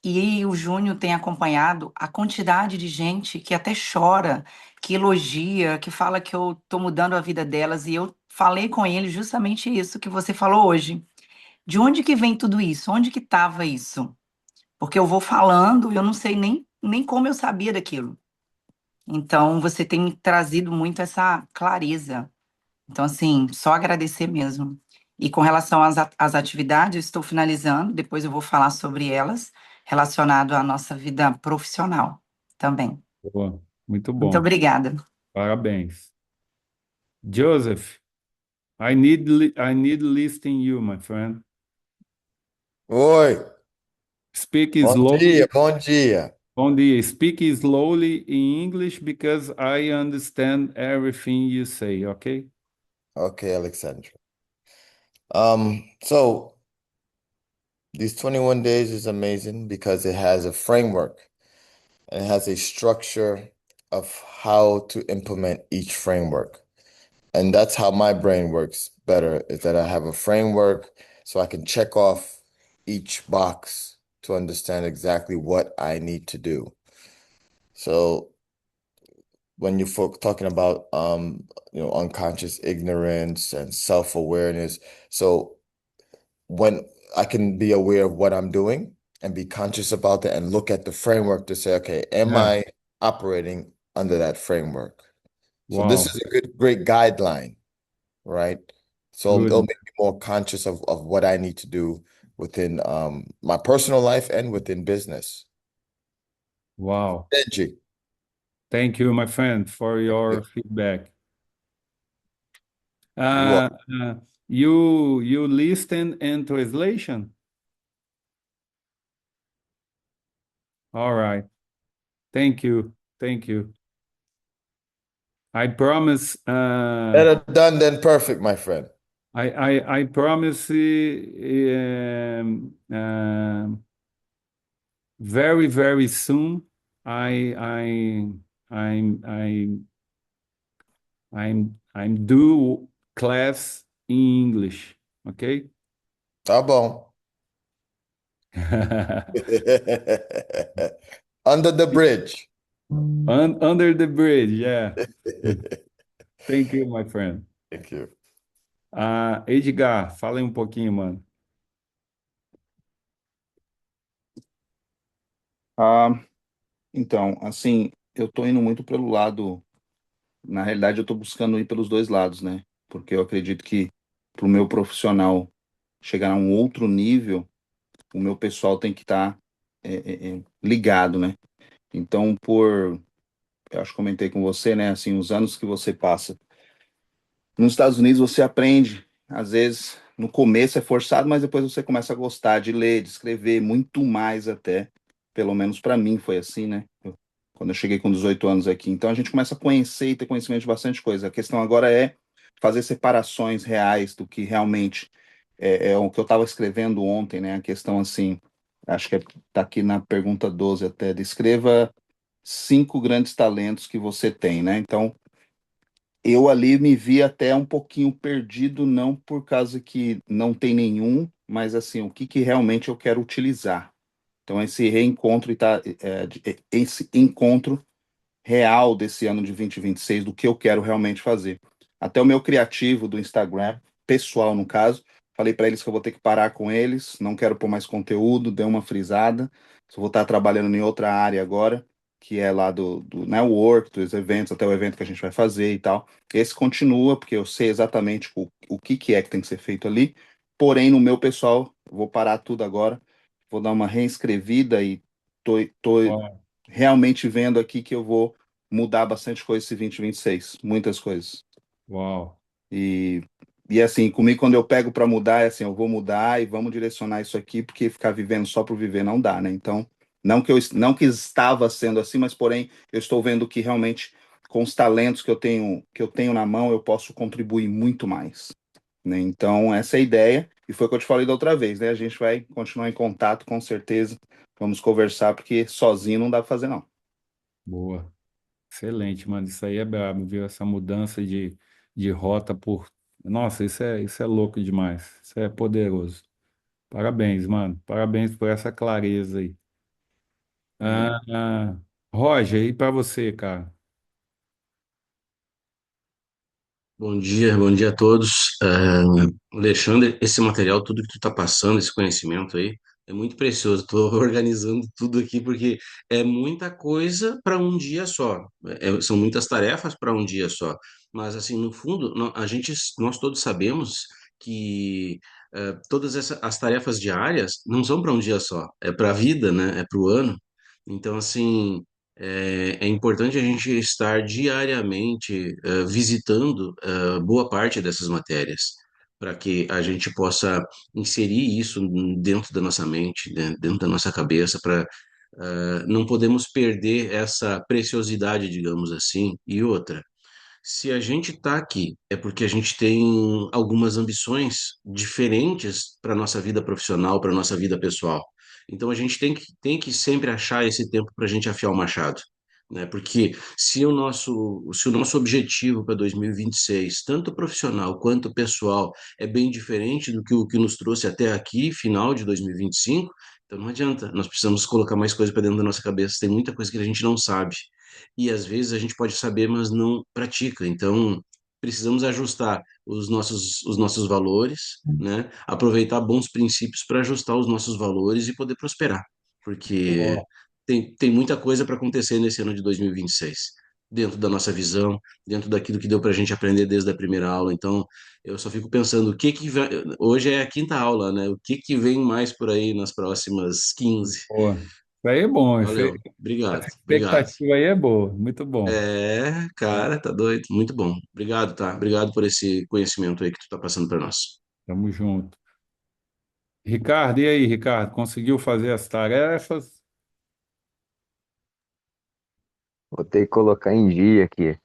E o Júnior tem acompanhado a quantidade de gente que até chora, que elogia, que fala que eu estou mudando a vida delas. E eu falei com ele justamente isso que você falou hoje. De onde que vem tudo isso? Onde que estava isso? Porque eu vou falando, eu não sei nem como eu sabia daquilo. Então, você tem me trazido muito essa clareza. Então, assim, só agradecer mesmo. E com relação às atividades, eu estou finalizando, depois eu vou falar sobre elas, relacionado à nossa vida profissional também. Boa. Muito Muito bom. obrigada. Parabéns. Joseph, I need listening you, my friend. Oi, Speak bom dia, slowly. bom dia. Bom dia. Speak slowly in English because I understand everything you say, okay? Okay, Alexandra. So these 21 days is amazing because it has a framework and it has a structure of how to implement each framework. And that's how my brain works better, is that I have a framework so I can check off each box to understand exactly what I need to do. So when you're talking about unconscious ignorance and self-awareness, so when I can be aware of what I'm doing and be conscious about that and look at the framework to say, okay, am Yeah. I operating under that framework? So this Wow. is a great guideline, right? So it'll Good. make me more conscious of what I need to do within my personal life and within business. Wow. Benji. Thank you, my friend, for your feedback. You're Uh, welcome. uh, you listen and translation? All right. Thank you. Thank you. I promise. Better done than perfect, my friend. I promise. Very very soon. I I'm do class in English. Okay. Tá bom. Under the bridge. Under the bridge. Yeah. Thank you, my friend. Thank you. Edgar, fala aí um pouquinho, mano. Ah, então, assim, eu tô indo muito pelo lado, na realidade eu tô buscando ir pelos dois lados, né? Porque eu acredito que pro meu profissional chegar a um outro nível, o meu pessoal tem que estar ligado, né? Então, eu acho que comentei com você, né? Assim, os anos que você passa nos Estados Unidos, você aprende, às vezes, no começo é forçado, mas depois você começa a gostar de ler, de escrever, muito mais até. Pelo menos para mim foi assim, né? Quando eu cheguei com 18 anos aqui. Então a gente começa a conhecer e ter conhecimento de bastante coisa. A questão agora é fazer separações reais do que realmente é o que eu estava escrevendo ontem, né? A questão assim, acho que tá aqui na pergunta 12 até, descreva 5 grandes talentos que você tem, né? Então, eu ali me vi até um pouquinho perdido, não por causa que não tem nenhum, mas assim, o que que realmente eu quero utilizar. Então, esse reencontro esse encontro real desse ano de 2026, do que eu quero realmente fazer. Até o meu criativo do Instagram, pessoal no caso, falei para eles que eu vou ter que parar com eles, não quero pôr mais conteúdo, dei uma frisada, só vou estar trabalhando em outra área agora, que é lá do network, dos eventos, até o evento que a gente vai fazer e tal. Esse continua, porque eu sei exatamente o que que é que tem que ser feito ali, porém no meu pessoal, vou parar tudo agora, vou dar uma reescrevida e tô Uau, realmente vendo aqui que eu vou mudar bastante coisa esse 2026, muitas coisas. uau. E, e assim, comigo quando eu pego para mudar, é assim, eu vou mudar e vamos direcionar isso aqui, porque ficar vivendo só por viver não dá, né? Então, não que estava sendo assim, mas porém eu estou vendo que realmente com os talentos que eu tenho na mão, eu posso contribuir muito mais, né? Então, essa é a ideia, e foi o que eu te falei da outra vez, né? A gente vai continuar em contato, com certeza. Vamos conversar, porque sozinho não dá para fazer, não. Boa. Excelente, mano. Isso aí é brabo, viu? Essa mudança de rota por. Nossa, isso é louco demais. Isso é poderoso. Parabéns, mano. Parabéns por essa clareza aí. Né? Ah, Roger, e para você, cara? Bom dia a todos. Alexandre, esse material, tudo que tu está passando, esse conhecimento aí, é muito precioso. Estou organizando tudo aqui porque é muita coisa para um dia só. São muitas tarefas para um dia só. Mas, assim, no fundo, nós todos sabemos que todas as tarefas diárias não são para um dia só. É para a vida, né? É para o ano. Então, assim. É importante a gente estar diariamente visitando boa parte dessas matérias, para que a gente possa inserir isso dentro da nossa mente, dentro da nossa cabeça, para não podemos perder essa preciosidade, digamos assim. E outra, se a gente está aqui, é porque a gente tem algumas ambições diferentes para a nossa vida profissional, para a nossa vida pessoal. Então a gente tem que sempre achar esse tempo para a gente afiar o machado, né? Porque se o nosso objetivo para 2026, tanto profissional quanto pessoal, é bem diferente do que o que nos trouxe até aqui, final de 2025, então não adianta, nós precisamos colocar mais coisa para dentro da nossa cabeça, tem muita coisa que a gente não sabe e às vezes a gente pode saber, mas não pratica. Então, precisamos ajustar os nossos valores, né? Aproveitar bons princípios para ajustar os nossos valores e poder prosperar, porque Boa. tem muita coisa para acontecer nesse ano de 2026, dentro da nossa visão, dentro daquilo que deu para a gente aprender desde a primeira aula. Então, eu só fico pensando, hoje é a quinta aula, né? O que que vem mais por aí nas próximas 15? Boa. Isso aí é bom. Valeu. Essa Obrigado. Obrigado. expectativa aí é boa. Muito bom. Cara, tá doido. Muito bom. Obrigado, tá? Obrigado por esse conhecimento aí que tu tá passando para nós. Tamo junto. Ricardo, e aí, Ricardo? Conseguiu fazer as tarefas? Vou ter que colocar em dia aqui.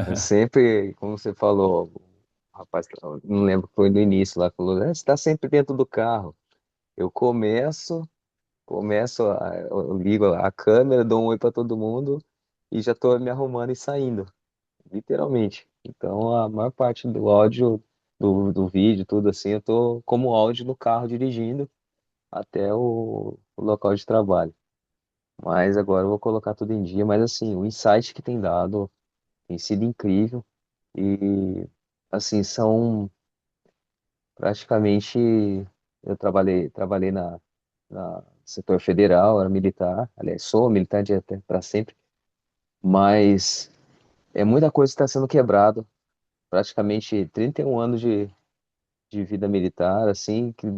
Eu sempre, como você falou, o rapaz, não lembro, foi no início lá, falou, você está sempre dentro do carro. Eu eu ligo a câmera, dou um oi para todo mundo e já estou me arrumando e saindo, literalmente. Então, a maior parte do áudio, do vídeo, tudo assim, eu tô como áudio no carro dirigindo até o local de trabalho. Mas agora eu vou colocar tudo em dia. Mas assim, o insight que tem dado tem sido incrível. E assim, são praticamente. Eu trabalhei na setor federal, era militar. Aliás, sou militar de até para sempre. Mas é muita coisa que está sendo quebrado. Praticamente 31 anos de vida militar, assim, que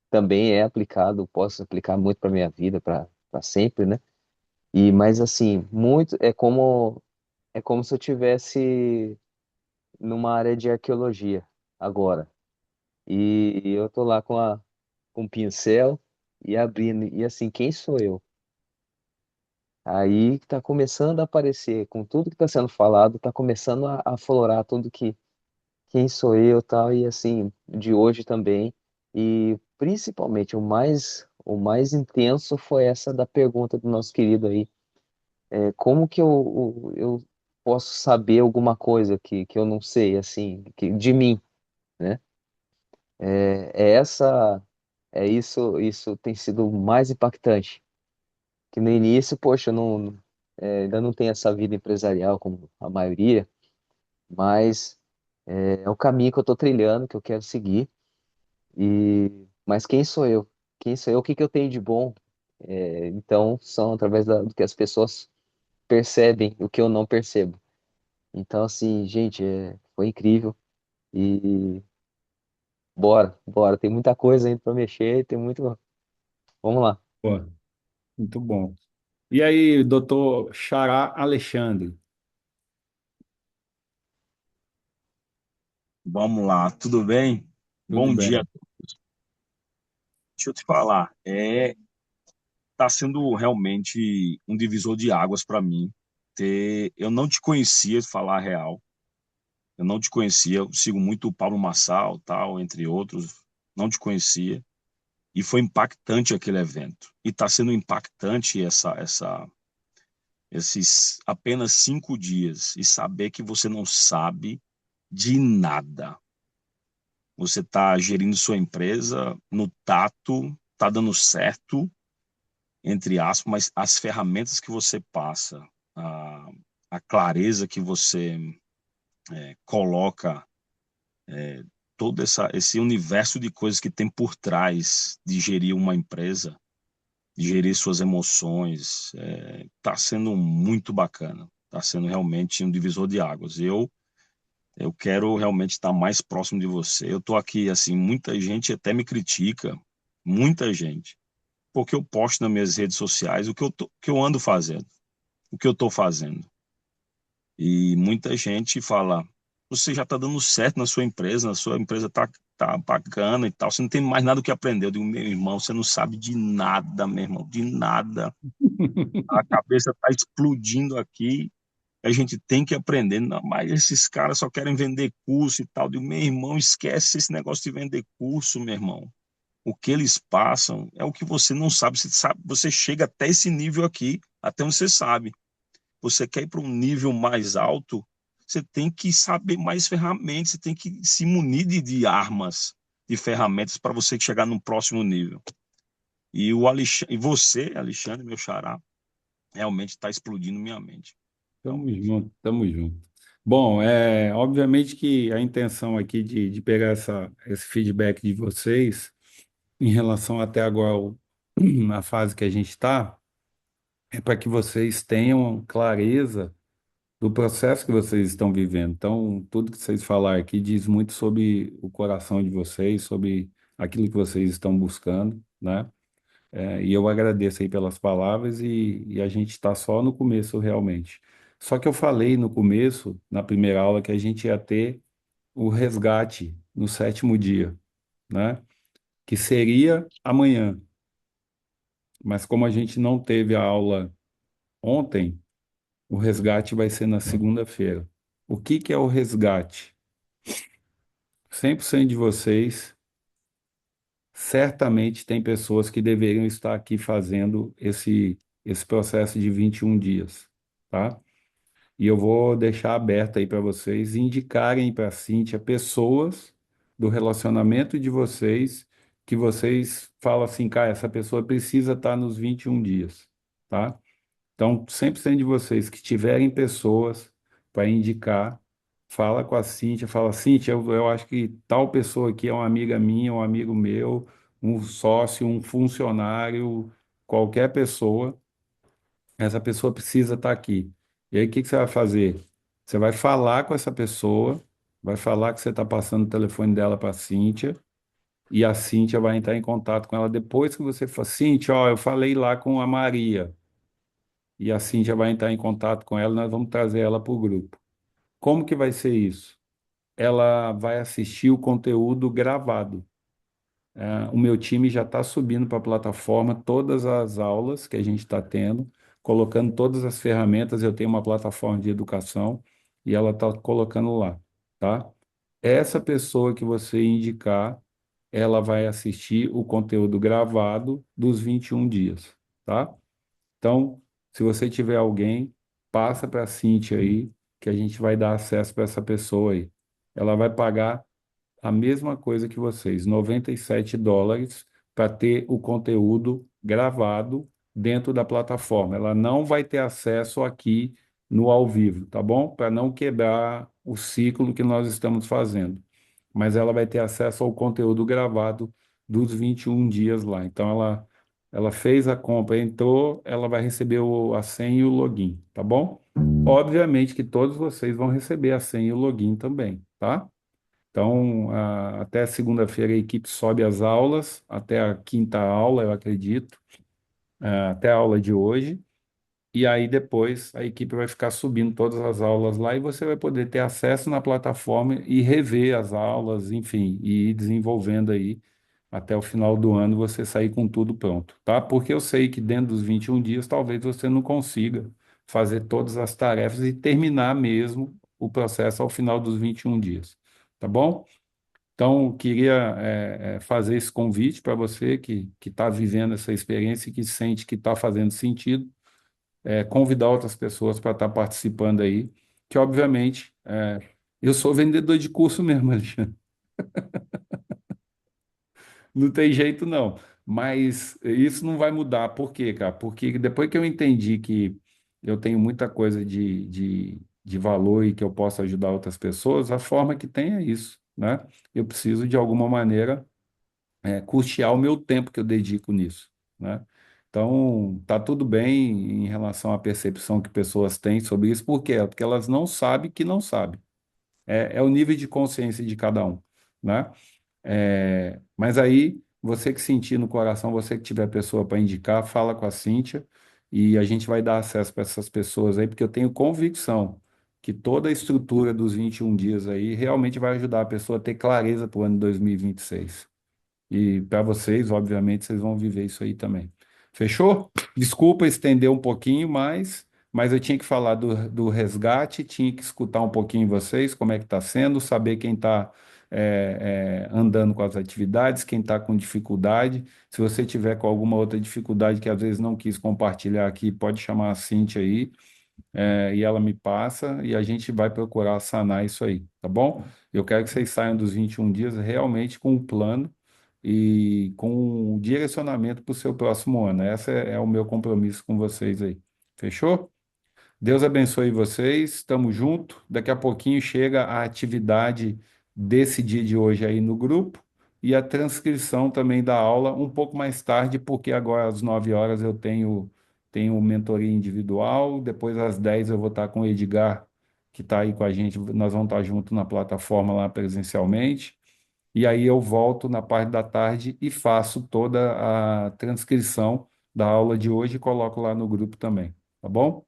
também é aplicado, posso aplicar muito para minha vida, para sempre, né? Mas assim, muito é como se eu tivesse numa área de arqueologia agora. E eu tô lá com um pincel e abrindo e assim, quem sou eu? Aí que tá começando a aparecer, com tudo que está sendo falado, tá começando a aflorar tudo que quem sou eu, tal, e assim, de hoje também. E principalmente o mais intenso foi essa da pergunta do nosso querido aí. Como que eu posso saber alguma coisa que eu não sei, assim, de mim, né? É essa, isso tem sido o mais impactante. Que no início, poxa, eu ainda não tenho essa vida empresarial como a maioria, mas é o caminho que eu estou trilhando, que eu quero seguir. Mas quem sou eu? Quem sou eu? O que que eu tenho de bom? Então, são através do que as pessoas percebem, o que eu não percebo. Então, assim, gente, foi incrível. E bora, bora. Tem muita coisa ainda para mexer, tem muito. Vamos lá. Pô, muito bom. E aí, doutor Xará Alexandre? Vamos lá, tudo bem? Tudo Bom dia. bem? Deixa eu te falar, tá sendo realmente um divisor de águas para mim. Eu não te conhecia, de falar a real. Eu não te conhecia, eu sigo muito o Paulo Marçal, tal, entre outros. Não te conhecia e foi impactante aquele evento. E está sendo impactante esses apenas 5 dias e saber que você não sabe de nada. Você está gerindo sua empresa no tato, está dando certo, entre aspas, mas as ferramentas que você passa, a, a clareza que você coloca, todo esse universo de coisas que tem por trás de gerir uma empresa, de gerir suas emoções, está sendo muito bacana. Está sendo realmente um divisor de águas. Eu quero realmente estar mais próximo de você. Eu estou aqui, assim, muita gente até me critica, muita gente, porque eu posto nas minhas redes sociais que eu ando fazendo, o que eu estou fazendo. E muita gente fala, você já está dando certo na sua empresa tá bacana e tal, você não tem mais nada o que aprender. Eu digo, meu irmão, você não sabe de nada, meu irmão, de nada. A cabeça está explodindo aqui, a gente tem que aprender. Não, mas esses caras só querem vender curso e tal. Eu digo, meu irmão, esquece esse negócio de vender curso, meu irmão. O que eles passam é o que você não sabe. Você sabe, você chega até esse nível aqui, até onde você sabe. Você quer ir para um nível mais alto, você tem que saber mais ferramentas, você tem que se munir de armas, de ferramentas para você chegar no próximo nível. E você, Alexandre, meu xará, realmente está explodindo minha mente. Tamo junto, tamo junto. Bom, obviamente que a intenção aqui de pegar esse feedback de vocês em relação até agora a fase que a gente está, é para que vocês tenham clareza do processo que vocês estão vivendo. Então, tudo que vocês falaram aqui diz muito sobre o coração de vocês, sobre aquilo que vocês estão buscando, né? E eu agradeço aí pelas palavras e a gente está só no começo realmente. Só que eu falei no começo, na primeira aula, que a gente ia ter o resgate no sétimo dia, né? Que seria amanhã. Mas como a gente não teve a aula ontem, o resgate vai ser na segunda-feira. O que que é o resgate? 100% de vocês, certamente tem pessoas que deveriam estar aqui fazendo esse processo de 21 dias, tá? E eu vou deixar aberto aí para vocês indicarem para a Cíntia pessoas do relacionamento de vocês que vocês falam assim, cara, essa pessoa precisa estar nos 21 dias, tá? Então, 100% de vocês que tiverem pessoas para indicar, fala com a Cíntia, fala, Cíntia, eu acho que tal pessoa aqui é uma amiga minha, um amigo meu, um sócio, um funcionário, qualquer pessoa, essa pessoa precisa estar aqui. E aí, o que que você vai fazer? Você vai falar com essa pessoa, vai falar que você está passando o telefone dela para a Cíntia, e a Cíntia vai entrar em contato com ela depois que você for, Cíntia, ó, eu falei lá com a Maria e assim já vai entrar em contato com ela, nós vamos trazer ela para o grupo. Como que vai ser isso? Ela vai assistir o conteúdo gravado. O meu time já está subindo para a plataforma todas as aulas que a gente está tendo, colocando todas as ferramentas. Eu tenho uma plataforma de educação e ela está colocando lá, tá? Essa pessoa que você indicar, ela vai assistir o conteúdo gravado dos 21 dias, tá? Então, se você tiver alguém, passa para a Cintia aí, que a gente vai dar acesso para essa pessoa aí. Ela vai pagar a mesma coisa que vocês, US$ 97, para ter o conteúdo gravado dentro da plataforma. Ela não vai ter acesso aqui no ao vivo, tá bom? Para não quebrar o ciclo que nós estamos fazendo. Mas ela vai ter acesso ao conteúdo gravado dos 21 dias lá. Então, ela fez a compra, entrou, ela vai receber a senha e o login, tá bom? Obviamente que todos vocês vão receber a senha e o login também, tá? Então, até segunda-feira a equipe sobe as aulas, até a quinta aula, eu acredito, até a aula de hoje. E aí depois a equipe vai ficar subindo todas as aulas lá e você vai poder ter acesso na plataforma e rever as aulas, enfim, e ir desenvolvendo aí até o final do ano você sair com tudo pronto, tá? Porque eu sei que dentro dos 21 dias talvez você não consiga fazer todas as tarefas e terminar mesmo o processo ao final dos 21 dias, tá bom? Então, queria fazer esse convite para você que está vivendo essa experiência e que sente que está fazendo sentido, convidar outras pessoas para estar participando aí, que obviamente eu sou vendedor de curso mesmo, Alexandre. Não tem jeito não. Mas isso não vai mudar. Por quê, cara? Porque depois que eu entendi que eu tenho muita coisa de valor e que eu posso ajudar outras pessoas, a forma que tem é isso, né? Eu preciso, de alguma maneira, custear o meu tempo que eu dedico nisso, né? Então, tá tudo bem em relação à percepção que pessoas têm sobre isso. Por quê? Porque elas não sabem que não sabem. É o nível de consciência de cada um, né? Mas aí, você que sentir no coração, você que tiver pessoa para indicar, fala com a Cíntia e a gente vai dar acesso para essas pessoas aí, porque eu tenho convicção que toda a estrutura dos 21 dias aí realmente vai ajudar a pessoa a ter clareza para o ano 2026. E para vocês, obviamente, vocês vão viver isso aí também. Fechou? Desculpa estender um pouquinho mais, mas eu tinha que falar do resgate, tinha que escutar um pouquinho vocês, como é que está sendo, saber quem está andando com as atividades, quem está com dificuldade. Se você tiver com alguma outra dificuldade que às vezes não quis compartilhar aqui, pode chamar a Cintia aí, e ela me passa e a gente vai procurar sanar isso aí, tá bom? Eu quero que vocês saiam dos 21 dias realmente com um plano e com um direcionamento para o seu próximo ano. Esse é o meu compromisso com vocês aí. Fechou? Deus abençoe vocês, estamos juntos. Daqui a pouquinho chega a atividade desse dia de hoje aí no grupo e a transcrição também da aula um pouco mais tarde, porque agora às 9 horas eu tenho mentoria individual, depois às 10 eu vou estar com o Edgar, que está aí com a gente, nós vamos estar juntos na plataforma lá presencialmente. e aí eu volto na parte da tarde e faço toda a transcrição da aula de hoje e coloco lá no grupo também, tá bom?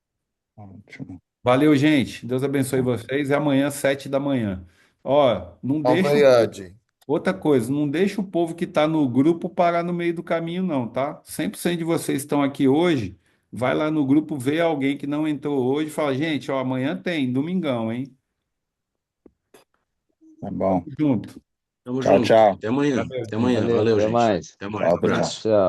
Ótimo. Valeu, gente. Deus abençoe vocês. E amanhã, 7 da manhã. Ó, não deixa o Almayadi. Outra coisa, não deixa o povo que está no grupo parar no meio do caminho, não, tá? 100% de vocês estão aqui hoje, vai lá no grupo, vê alguém que não entrou hoje e fala, gente, ó, amanhã tem, domingão, hein? Tá Tamo bom. junto. Tamo Tchau, junto. tchau. Até amanhã. Valeu, Até gente. amanhã. Valeu, Valeu, até gente. mais. Até mais. Tchau, pessoal. Abraço. Tchau.